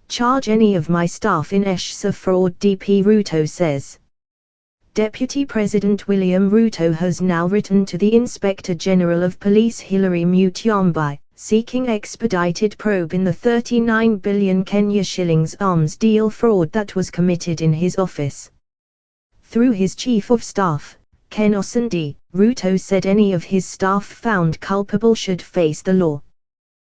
charge any of my staff in Echesa fraud, DP Ruto says. Deputy President William Ruto has now written to the Inspector General of Police Hilary Mutyombai, seeking expedited probe in the 39 billion Kenya shillings arms deal fraud that was committed in his office. Through his Chief of Staff, Ken Osinde, Ruto said any of his staff found culpable should face the law.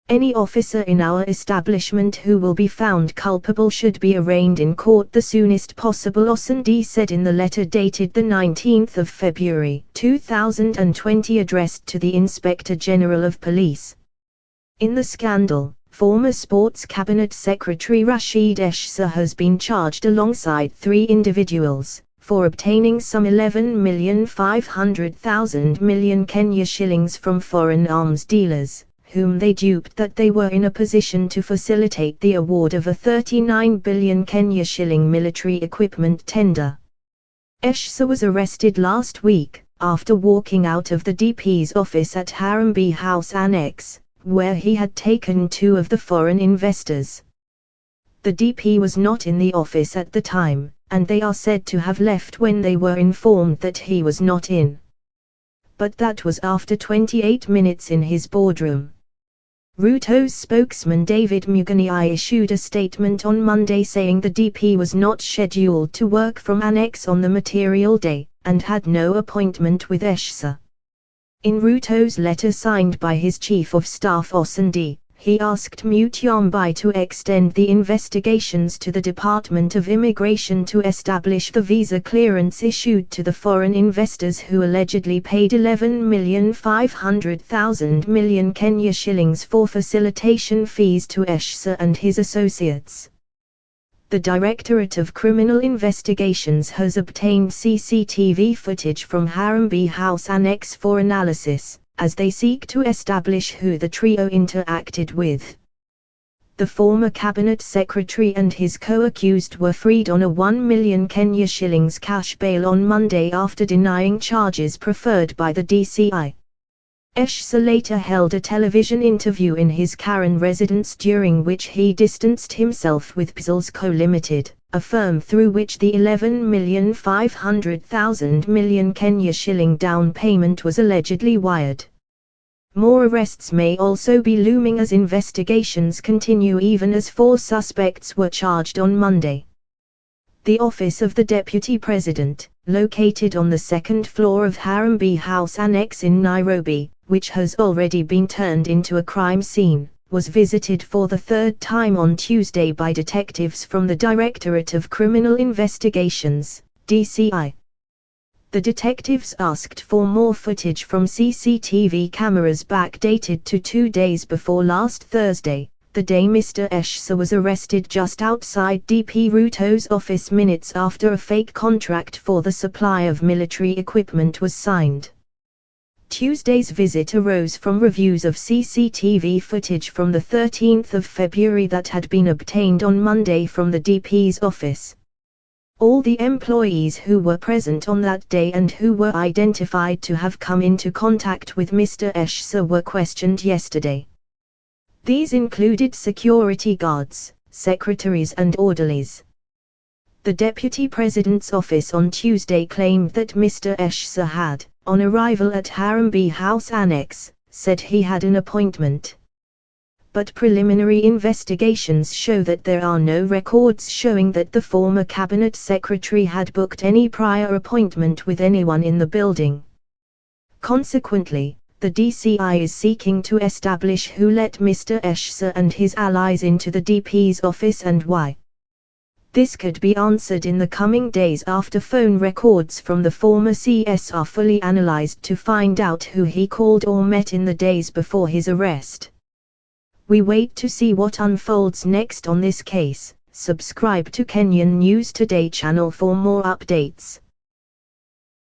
Any officer in our establishment who will be found culpable should be arraigned in court the soonest possible, Osinde said in the letter dated the 19th of February 2020 addressed to the Inspector General of Police. In the scandal, former Sports Cabinet Secretary Rashid Echesa has been charged alongside 3 individuals for obtaining some 11,500,000 million Kenya shillings from foreign arms dealers, whom they duped that they were in a position to facilitate the award of a 39 billion Kenya shilling military equipment tender. Echesa was arrested last week, after walking out of the DP's office at Harambee House Annex, where he had taken 2 of the foreign investors. The DP was not in the office at the time, and they are said to have left when they were informed that he was not in. But that was after 28 minutes in his boardroom. Ruto's spokesman David Muganiai issued a statement on Monday saying the DP was not scheduled to work from Annex on the material day, and had no appointment with Echesa. In Ruto's letter signed by his Chief of Staff Osinde, he asked Mutyombai to extend the investigations to the Department of Immigration to establish the visa clearance issued to the foreign investors who allegedly paid 11,500,000 million Kenya shillings for facilitation fees to Echesa and his associates. The Directorate of Criminal Investigations has obtained CCTV footage from Harambee House Annex for analysis, as they seek to establish who the trio interacted with. The former cabinet secretary and his co-accused were freed on a 1 million Kenya shillings cash bail on Monday after denying charges preferred by the DCI. Echesa later held a television interview in his Karen residence during which he distanced himself with PSLSCO Limited, a firm through which the 11,500,000 million Kenya shilling down payment was allegedly wired. More arrests may also be looming as investigations continue, even as 4 suspects were charged on Monday. The office of the Deputy President, located on the 2nd floor of Harambee House Annex in Nairobi, which has already been turned into a crime scene, was visited for the 3rd time on Tuesday by detectives from the Directorate of Criminal Investigations, DCI. The detectives asked for more footage from CCTV cameras backdated to 2 days before last Thursday, the day Mr. Echesa was arrested just outside DP Ruto's office minutes after a fake contract for the supply of military equipment was signed. Tuesday's visit arose from reviews of CCTV footage from the 13th of February that had been obtained on Monday from the DP's office. All the employees who were present on that day and who were identified to have come into contact with Mr. Echesa were questioned yesterday. These included security guards, secretaries and orderlies. The Deputy President's office on Tuesday claimed that Mr. Echesa had, on arrival at Harambee House Annex, said he had an appointment. But preliminary investigations show that there are no records showing that the former cabinet secretary had booked any prior appointment with anyone in the building. Consequently, the DCI is seeking to establish who let Mr. Echesa and his allies into the DP's office and why. This could be answered in the coming days after phone records from the former CS are fully analyzed to find out who he called or met in the days before his arrest. We wait to see what unfolds next on this case. Subscribe to Kenyan News Today channel for more updates.